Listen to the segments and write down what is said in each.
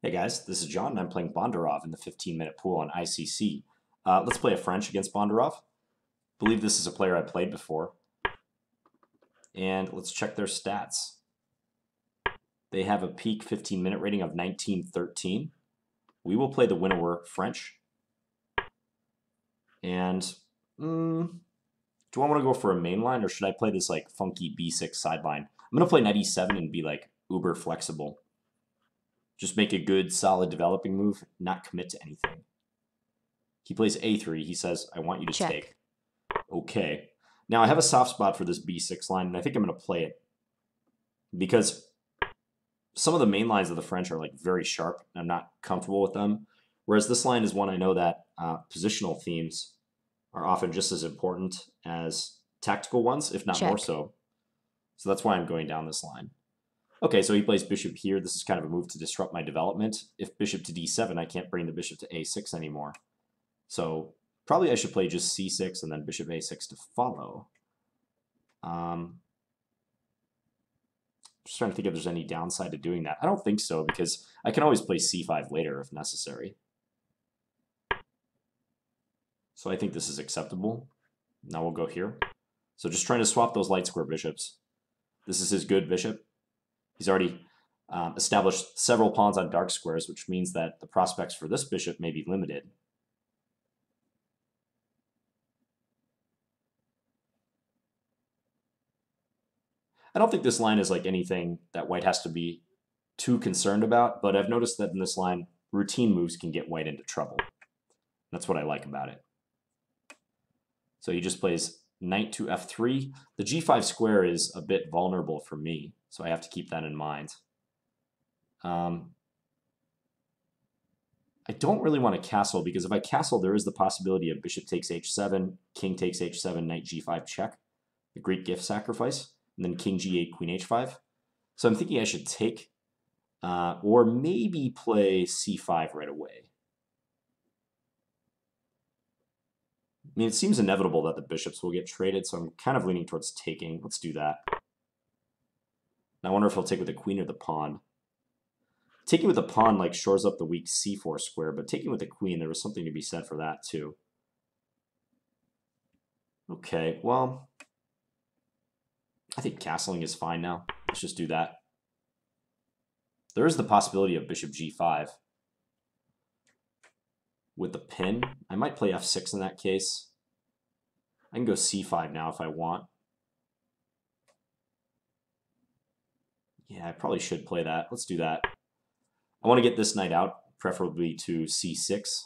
Hey guys, this is John, and I'm playing Bondarov in the 15-minute pool on ICC. Let's play a French against Bondarov. Believe this is a player I played before. And let's check their stats. They have a peak 15-minute rating of 1913. We will play the winner French. And do I want to go for a main line, or should I play this like funky b6 sideline? I'm going to play knight e7 and be like uber flexible. Just make a good, solid developing move, not commit to anything. He plays a3. He says, I want you to Check. take. Okay. Now I have a soft spot for this b6 line, and I think I'm going to play it because some of the main lines of the French are like very sharp, and I'm not comfortable with them. Whereas this line is one I know that positional themes are often just as important as tactical ones, if not more Check. so. So that's why I'm going down this line. Okay, so he plays bishop here. This is kind of a move to disrupt my development. If bishop to d7, I can't bring the bishop to a6 anymore. So probably I should play just c6 and then bishop a6 to follow. Just trying to think if there's any downside to doing that. I don't think so, because I can always play c5 later if necessary. So I think this is acceptable. Now we'll go here. So just trying to swap those light square bishops. This is his good bishop. He's already established several pawns on dark squares, which means that the prospects for this bishop may be limited. I don't think this line is like anything that white has to be too concerned about, but I've noticed that in this line, routine moves can get white into trouble. That's what I like about it. So he just plays knight to f3. The g5 square is a bit vulnerable for me, so I have to keep that in mind. I don't really want to castle, because if I castle, there is the possibility of bishop takes h7, king takes h7, knight g5 check, the Greek gift sacrifice, and then king g8, queen h5. So I'm thinking I should take, or maybe play c5 right away. I mean, it seems inevitable that the bishops will get traded, so I'm kind of leaning towards taking. Let's do that. I wonder if he'll take with the queen or the pawn. Taking with the pawn like shores up the weak c4 square, but taking with the queen, there was something to be said for that too. Okay, well, I think castling is fine now. Let's just do that. There is the possibility of bishop g5 with the pin. I might play f6 in that case. I can go c5 now if I want. Yeah, I probably should play that. Let's do that. I want to get this knight out, preferably to c6.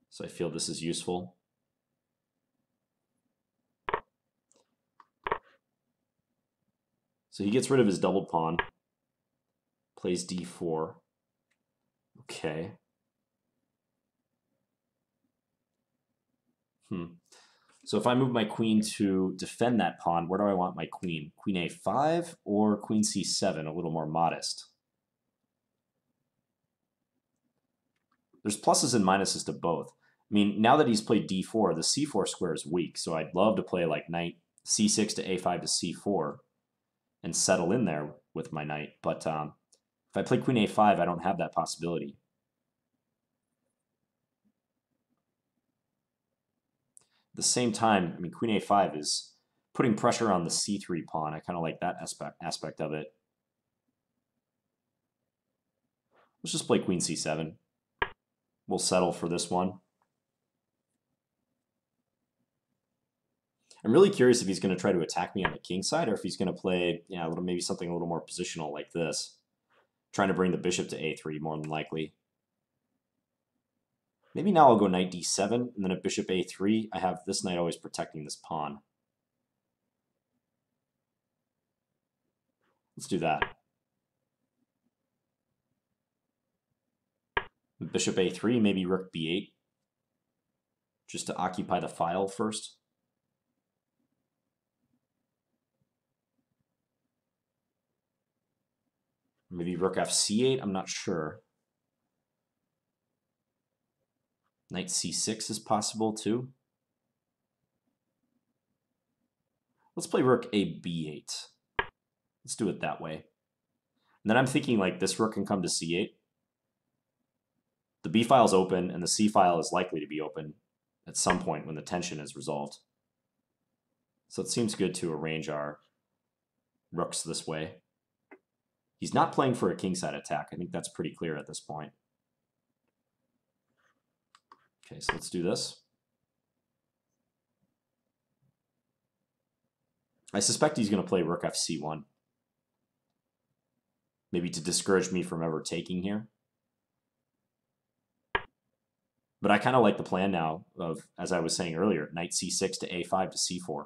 So I feel this is useful. So he gets rid of his doubled pawn. Plays d4. Okay. So if I move my queen to defend that pawn, where do I want my queen? Queen a5 or queen c7, a little more modest? There's pluses and minuses to both. I mean, now that he's played d4, the c4 square is weak, so I'd love to play like knight c6 to a5 to c4 and settle in there with my knight. But if I play queen a5, I don't have that possibility. At the same time, I mean, queen a5 is putting pressure on the c3 pawn. I kind of like that aspect of it. Let's just play queen c7. We'll settle for this one. I'm really curious if he's going to try to attack me on the king side, or if he's going to play, maybe something a little more positional like this, trying to bring the bishop to a3 more than likely. Maybe now I'll go knight d7, and then at bishop a3, I have this knight always protecting this pawn. Let's do that. Bishop a3, maybe rook b8, just to occupy the file first. Maybe rook fc8, I'm not sure. Knight c6 is possible too. Let's play rook a b8. Let's do it that way. And then I'm thinking like this rook can come to c8. The b file is open, and the c file is likely to be open at some point when the tension is resolved. So it seems good to arrange our rooks this way. He's not playing for a kingside attack. I think that's pretty clear at this point. Okay, so let's do this. I suspect he's going to play rook fc1. Maybe to discourage me from ever taking here. But I kind of like the plan now of, as I was saying earlier, knight c6 to a5 to c4.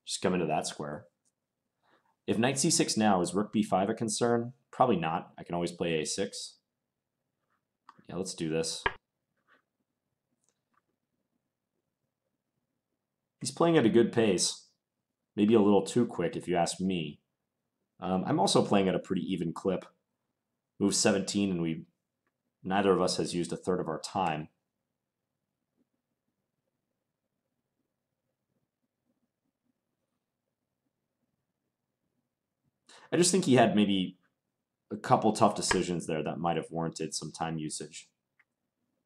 Just come into that square. If knight c6 now, is rook b5 a concern? Probably not. I can always play a6. Yeah, let's do this. He's playing at a good pace. Maybe a little too quick if you ask me. I'm also playing at a pretty even clip. Move 17, and neither of us has used a third of our time. I just think he had maybe a couple tough decisions there that might have warranted some time usage.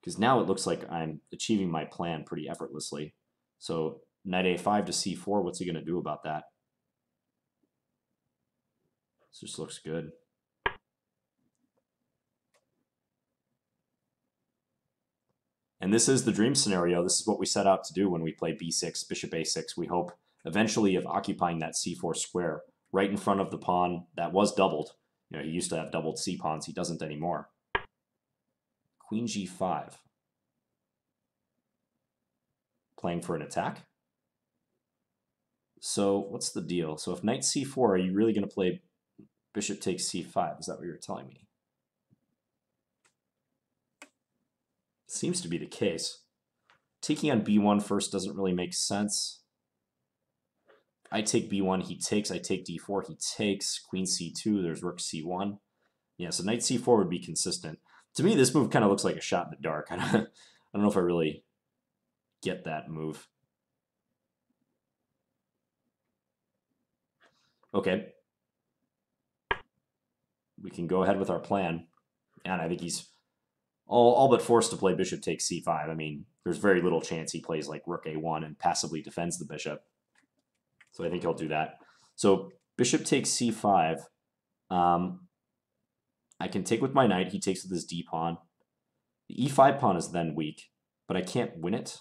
Because now it looks like I'm achieving my plan pretty effortlessly. So knight a5 to c4, what's he going to do about that? This just looks good. And this is the dream scenario. This is what we set out to do when we play b6, bishop a6. We hope eventually of occupying that c4 square right in front of the pawn that was doubled. You know, he used to have doubled c-pawns. He doesn't anymore. Queen g5. Playing for an attack. So what's the deal? So if knight c4, are you really going to play bishop takes c5? Is that what you're telling me? Seems to be the case. Taking on b1 first doesn't really make sense. I take b1, he takes. I take d4, he takes. Queen c2, there's rook c1. Yeah, so knight c4 would be consistent. To me, this move kind of looks like a shot in the dark. I don't know if I really get that move. Okay. We can go ahead with our plan. And I think he's all but forced to play bishop takes c5. I mean, there's very little chance he plays like rook a1 and passively defends the bishop. So I think he'll do that. So bishop takes c5. I can take with my knight. He takes with his d-pawn. The e5 pawn is then weak, but I can't win it.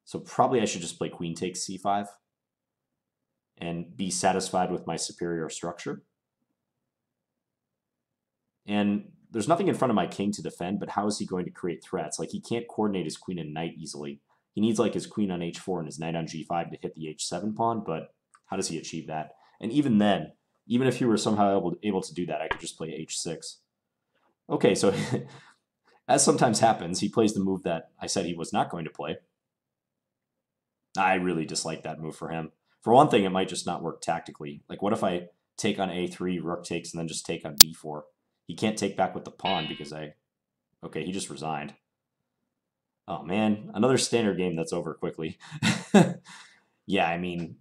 So probably I should just play queen takes c5 and be satisfied with my superior structure. And there's nothing in front of my king to defend, but how is he going to create threats? Like, he can't coordinate his queen and knight easily. He needs like his queen on h4 and his knight on g5 to hit the h7 pawn, but how does he achieve that? And even then, even if he were somehow able to do that, I could just play h6. Okay, so as sometimes happens, he plays the move that I said he was not going to play. I really dislike that move for him. For one thing, it might just not work tactically. Like, what if I take on a3, rook takes, and then just take on d4? He can't take back with the pawn because okay, he just resigned. Oh man, another standard game that's over quickly. Yeah, I mean,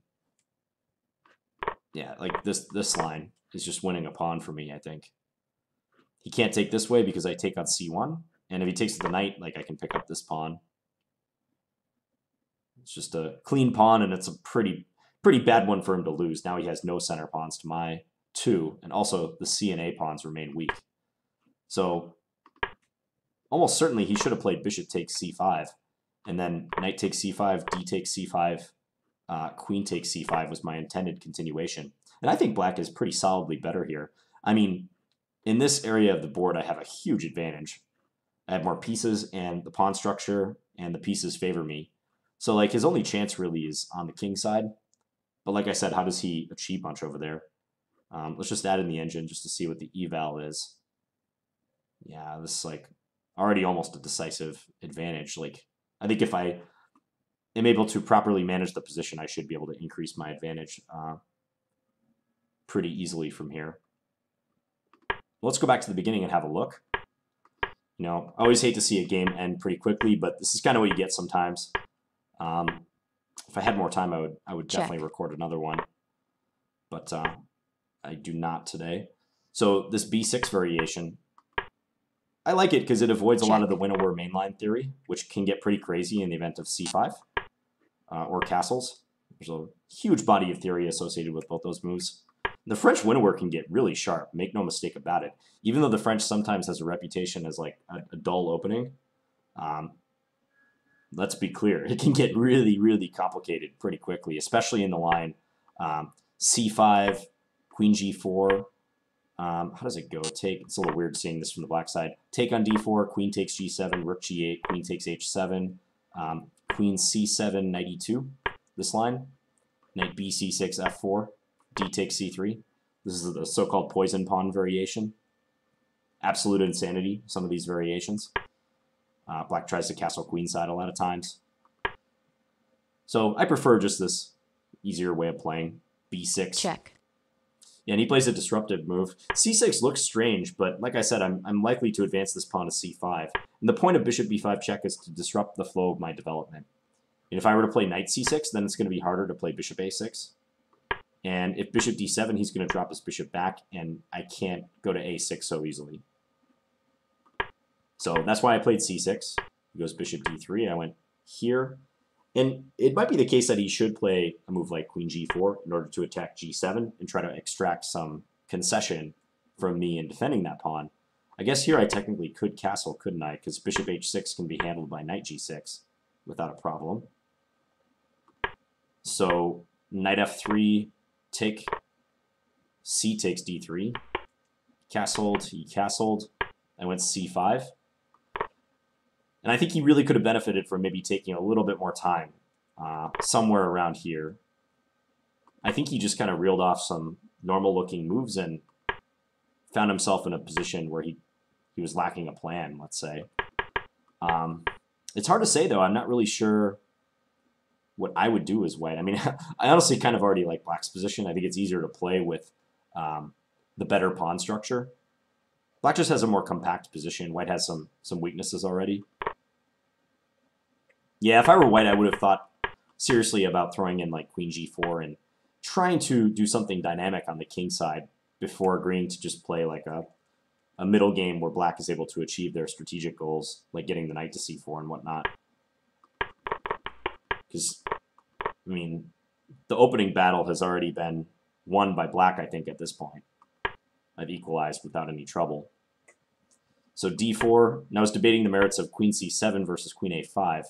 yeah, like this line is just winning a pawn for me, I think. He can't take this way because I take on c1, and if he takes the knight, like, I can pick up this pawn. It's just a clean pawn, and it's a pretty bad one for him to lose. Now he has no center pawns to my 2, and also the c and a pawns remain weak. So almost certainly he should have played bishop takes c5, and then knight takes c5, d takes c5, queen takes c5 was my intended continuation. And I think black is pretty solidly better here. I mean, in this area of the board, I have a huge advantage. I have more pieces, and the pawn structure and the pieces favor me. So like, his only chance really is on the king side. But like I said, how does he achieve much over there? Let's just add in the engine just to see what the eval is. Yeah, this is like already almost a decisive advantage. Like, I think if I am able to properly manage the position, I should be able to increase my advantage pretty easily from here. Let's go back to the beginning and have a look. You know, I always hate to see a game end pretty quickly, but this is kind of what you get sometimes. If I had more time, I would definitely record another one, but I do not today. So this b6 variation, I like it because it avoids a lot of the win-over mainline theory, which can get pretty crazy in the event of c5 or castles. There's a huge body of theory associated with both those moves. The French winnower can get really sharp, make no mistake about it. Even though the French sometimes has a reputation as like a dull opening, let's be clear, it can get really, really complicated pretty quickly, especially in the line c5, queen g4. How does it go? Take. It's a little weird seeing this from the black side. Take on d4, queen takes g7, rook g8, queen takes h7, queen c7, knight e2. This line, knight b c6, f4, d takes c3. This is the so-called poison pawn variation. Absolute insanity, some of these variations. Black tries to castle queenside a lot of times. So I prefer just this easier way of playing. b6. Check. Yeah, and he plays a disruptive move. c6 looks strange, but like I said, I'm likely to advance this pawn to c5. And the point of bishop b5 check is to disrupt the flow of my development. And if I were to play knight c6, then it's going to be harder to play bishop a6. And if bishop d7, he's going to drop his bishop back, and I can't go to a6 so easily. So that's why I played c6. He goes bishop d3. I went here. And it might be the case that he should play a move like queen g4 in order to attack g7 and try to extract some concession from me in defending that pawn. I guess here I technically could castle, couldn't I? Because bishop h6 can be handled by knight g6 without a problem. So knight f3, take, c takes d3. Castled, he castled. I went c5. And I think he really could have benefited from maybe taking a little bit more time somewhere around here. I think he just kind of reeled off some normal-looking moves and found himself in a position where he was lacking a plan, let's say. It's hard to say, though. I'm not really sure what I would do as white. I mean, I honestly kind of already like black's position. I think it's easier to play with the better pawn structure. Black just has a more compact position. White has some weaknesses already. Yeah, if I were white, I would have thought seriously about throwing in like queen g4 and trying to do something dynamic on the king side before agreeing to just play like a middle game where black is able to achieve their strategic goals, like getting the knight to c4 and whatnot. Because, I mean, the opening battle has already been won by black, I think, at this point. I've equalized without any trouble. So d4, and I was debating the merits of queen c7 versus queen a5.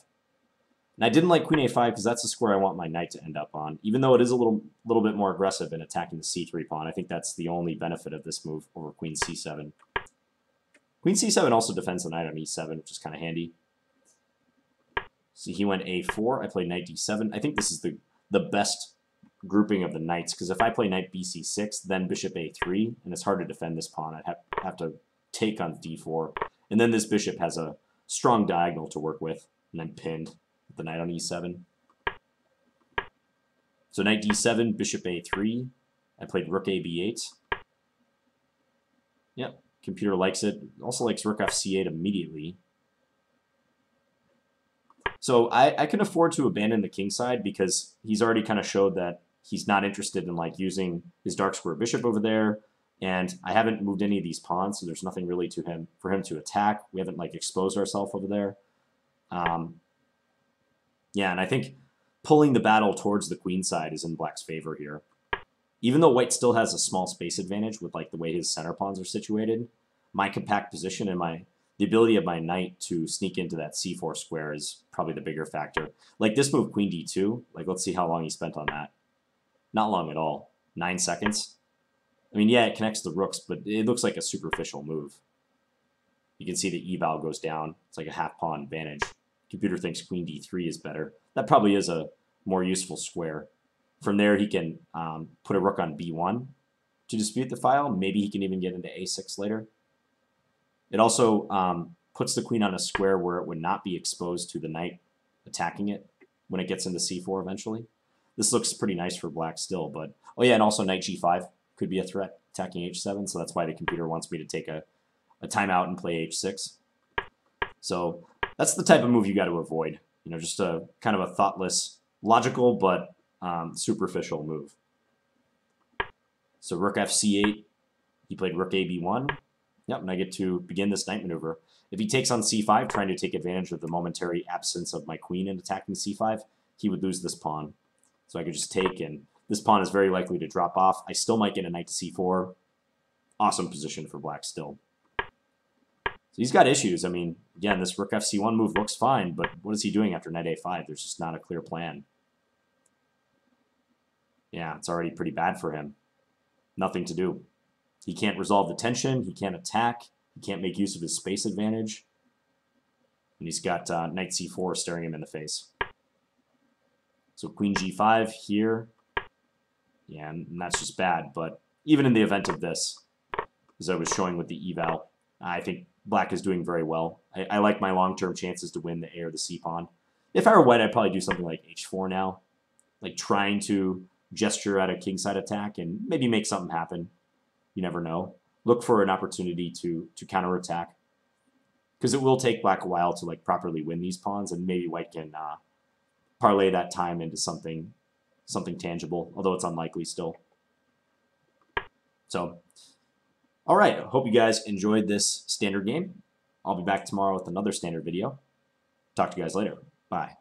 And I didn't like queen a5 because that's the square I want my knight to end up on. Even though it is a little bit more aggressive in attacking the c3 pawn, I think that's the only benefit of this move over queen c7. Queen c7 also defends the knight on e7, which is kind of handy. So he went a4. I played knight d7. I think this is the best grouping of the knights, because if I play knight bc6, then bishop a3, and it's hard to defend this pawn. I'd have to take on d4. And then this bishop has a strong diagonal to work with, and then pinned. The knight on e7. So knight d7, bishop a3. I played rook a b8. Yep, computer likes it. Also likes rook f c8 immediately. So I can afford to abandon the king side because he's already kind of showed that he's not interested in like using his dark square bishop over there. And I haven't moved any of these pawns, so there's nothing really for him to attack. We haven't like exposed ourselves over there. Yeah, and I think pulling the battle towards the queen side is in black's favor here. Even though white still has a small space advantage with like the way his center pawns are situated, my compact position and the ability of my knight to sneak into that c4 square is probably the bigger factor. Like this move, queen d2, like let's see how long he spent on that. Not long at all. 9 seconds. I mean, yeah, it connects the rooks, but it looks like a superficial move. You can see the eval goes down. It's like a half pawn advantage. Computer thinks queen d3 is better. That probably is a more useful square. From there, he can put a rook on b1 to dispute the file. Maybe he can even get into a6 later. It also puts the queen on a square where it would not be exposed to the knight attacking it when it gets into c4 eventually. This looks pretty nice for black still, but... Oh yeah, and also knight g5 could be a threat, attacking h7, so that's why the computer wants me to take a timeout and play h6. So that's the type of move you got to avoid. You know, just a kind of a thoughtless, logical, but superficial move. So rook f c8. He played rook a b1. Yep, and I get to begin this knight maneuver. If he takes on c5, trying to take advantage of the momentary absence of my queen and attacking c5, he would lose this pawn. So I could just take, and this pawn is very likely to drop off. I still might get a knight to c4. Awesome position for black still. So he's got issues. I mean, again, this rook fc1 move looks fine, but what is he doing after knight a5? There's just not a clear plan. Yeah, it's already pretty bad for him. Nothing to do. He can't resolve the tension. He can't attack. He can't make use of his space advantage. And he's got knight c4 staring him in the face. So queen g5 here. Yeah, and that's just bad. But even in the event of this, as I was showing with the eval, I think black is doing very well. I like my long-term chances to win the a or the c pawn. If I were white, I'd probably do something like h4 now. Like trying to gesture at a kingside attack and maybe make something happen. You never know. Look for an opportunity to counterattack, because it will take black a while to like properly win these pawns, and maybe white can parlay that time into something tangible, although it's unlikely still. So, all right. I hope you guys enjoyed this standard game. I'll be back tomorrow with another standard video. Talk to you guys later. Bye.